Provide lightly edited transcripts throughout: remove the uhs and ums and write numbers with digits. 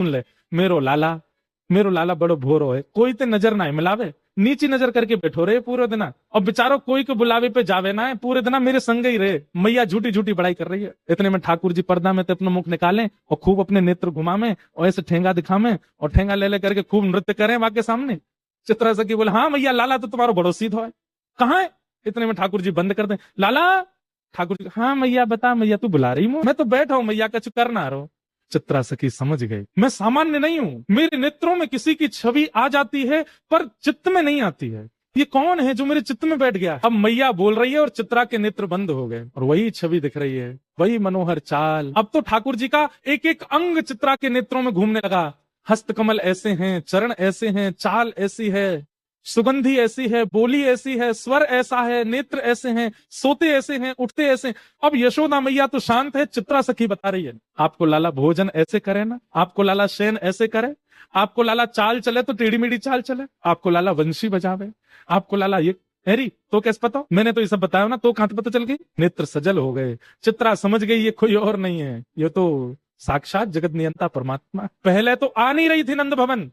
सुन ले, मेरो लाला बड़ो भोरो है, कोई ते नजर ना मिलावे, नीची नजर करके बैठो रहे पूरे दिन, और बेचारो कोई के बुलावे पे जावे ना है, पूरे दिन मेरे संग ही रहे। मैया झूठी झूठी बड़ाई कर रही है। इतने में ठाकुर जी पर्दा में तो अपना मुख निकालें और खूब अपने नेत्र घुमावे और ऐसे ठेंगा दिखावे और ठेंगा ले करके खूब नृत्य करें वहां के सामने। चित्रा सखी बोले, हाँ मैया, लाला तो तुम्हारा बड़ो सीधो है, कहाँ है? इतने में ठाकुर जी बंद कर दे, लाला। ठाकुर जी, हाँ मैया बता, मैया तू बुला रही हूँ? मैं तो बैठा हूँ मैया, कछु कर ना रहो। चित्रा सखी समझ गई, मैं सामान्य नहीं हूं, मेरे नेत्रों में किसी की छवि आ जाती है पर चित्त में नहीं आती है। ये कौन है जो मेरे चित्त में बैठ गया? अब मैया बोल रही है और चित्रा के नेत्र बंद हो गए और वही छवि दिख रही है, वही मनोहर चाल। अब तो ठाकुर जी का एक एक अंग चित्रा के नेत्रों में घूमने लगा। हस्त कमल ऐसे हैं, चरण ऐसे हैं, चाल ऐसी है, सुगंधी ऐसी है, बोली ऐसी है, स्वर ऐसा है, नेत्र ऐसे हैं, सोते ऐसे हैं, उठते ऐसे हैं। अब यशोदा मैया तो शांत है, चित्रा सखी बता रही है, आपको लाला भोजन ऐसे करे ना, आपको लाला शयन ऐसे करे, आपको लाला चाल चले तो टेढ़ी मेढ़ी चाल चले, आपको लाला वंशी बजावे, आपको लाला ये हैरी तो कैसे पता? मैंने तो ये सब बताया ना, तो कहां पता चल गई? नेत्र सजल हो गए। चित्रा समझ गई ये कोई और नहीं है, ये तो साक्षात जगत नियंता परमात्मा। पहले तो आ नहीं रही थी नंद भवन,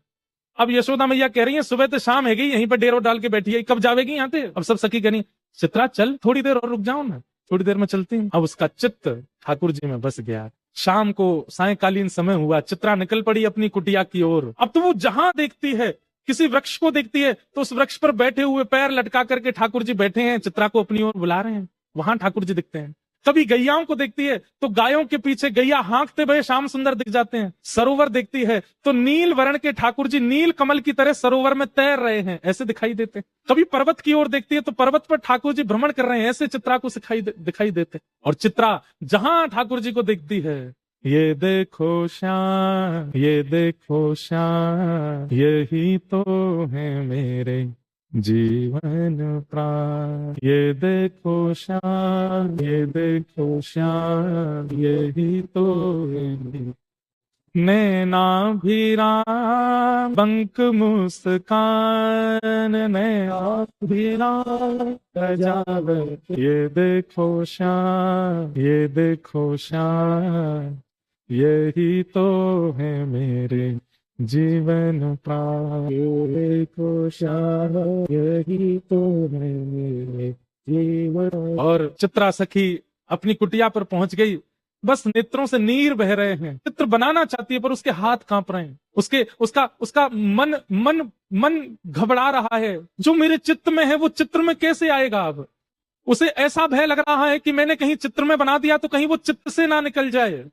अब यशोदा मैया कह रही है सुबह तो शाम है गई, यहीं पर डेरो डाल के बैठी है, कब जावेगी यहाँ पे? अब सब सखी कह चित्रा चल थोड़ी देर और रुक जाओ ना, थोड़ी देर में चलती हूँ। अब उसका चित्त ठाकुर जी में बस गया। शाम को सायकालीन समय हुआ, चित्रा निकल पड़ी अपनी कुटिया की ओर। अब तो वो जहां देखती है, किसी वृक्ष को देखती है तो उस वृक्ष पर बैठे हुए पैर लटका करके ठाकुर जी बैठे हैं, चित्रा को अपनी ओर बुला रहे हैं, वहां ठाकुर जी दिखते हैं। कभी गैयाओं को देखती है तो गायों के पीछे गैया हाँकते हुए श्याम सुंदर दिख जाते हैं। सरोवर देखती है तो नील वर्ण के ठाकुर जी नील कमल की तरह सरोवर में तैर रहे हैं, ऐसे दिखाई देते हैं। कभी पर्वत की ओर देखती है तो पर्वत पर ठाकुर जी भ्रमण कर रहे हैं, ऐसे चित्रा को दिखाई देते। और चित्रा जहां ठाकुर जी को देखती है, ये देखो श्याम, ये देखो श्याम, यही तो है मेरे जीवन प्राण, ये देखो श्याम, ये देखो श्याम, यही तो है। नैनाभिराम बंक मुस्कान, नैनाभिराम सजावट, ये देखो श्याम, ये देखो श्याम, यही तो है मेरे जीवन प्राण, ये देखो श्याम, यही तो है मेरे जीवन। और चित्रा सखी अपनी कुटिया पर पहुंच गई, बस नेत्रों से नीर बह रहे हैं, चित्र बनाना चाहती है पर उसके हाथ कांप रहे हैं, उसका मन घबरा रहा है। जो मेरे चित्त में है वो चित्र में कैसे आएगा? अब उसे ऐसा भय लग रहा है कि मैंने कहीं चित्र में बना दिया तो कहीं वो चित्र से ना निकल जाए।